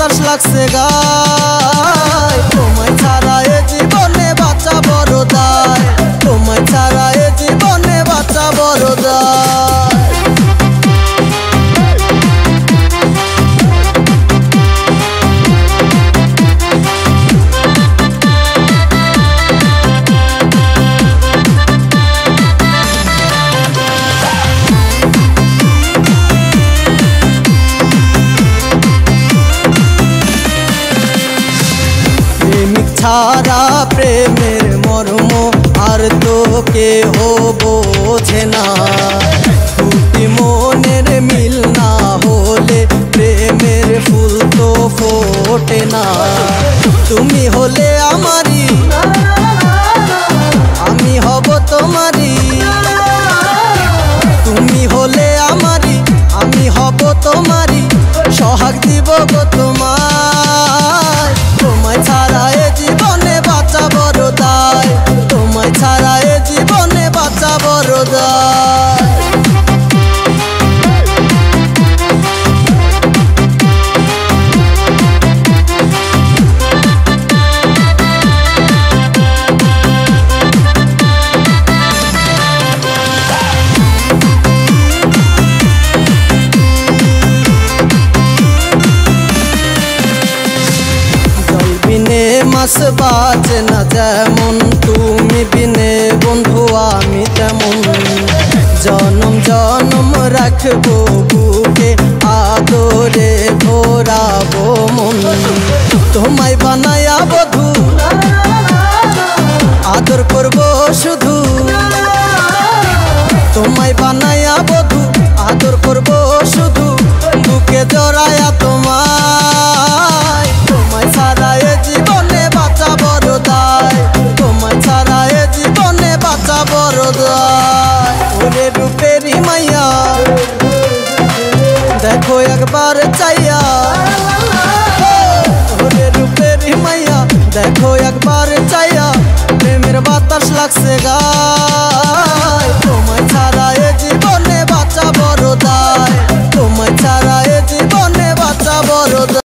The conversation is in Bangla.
বাতাস লাগছে গায়, তোমায় ছাড়া এ জীবনে বাঁচা বড় দায়, তোমায় ছাড়া এ জীবনে বাঁচা বড় দায়। ছাড়া প্রেমের মর্ম আর তো কেহ বোঝে না, দুটি মনের মিল না হলে প্রেমের ফুল তো ফোটে না। তুমি হলে আমারই, আমি হব তোমারই, তুমি হলে আমারই, আমি হব তোমারই, সোহাগ দিব গো তোমায়। তোমায় ছাড়া এ জীবনে বাঁচা বড় দায়, তোমায় ছাড়া এ জীবনে বাঁচা বড় দায়। মাস বাজে না যেমন, তুমি বিনে বন্ধু আমি তেমন, জনম জনম রাখবো বুকে আদরে ধরাবো মন। তোমায় বানায়া বধু আদর করবো শুধু, তোমায় বানায়া বধু আদর করবো শুধু, বুকে জড়ায়া তোমায়। তোমায় ছাড়া এ জীবনে বাঁচা বড় দায়, তোমায় ছাড়া এ জীবনে বাঁচা বড় দায়। ওরে রূপেরি মাইয়া দেখো একবার চাইয়া, ওরে রূপেরি মাইয়া দেখো একবার চাইয়া, প্রেমের বাতাস লাগছে গায়, তোমায় ছাড়া এ জীবনে বাঁচা বড় দায়, তোমায় ছাড়া এ জীবনে বাঁচা বড় দায়।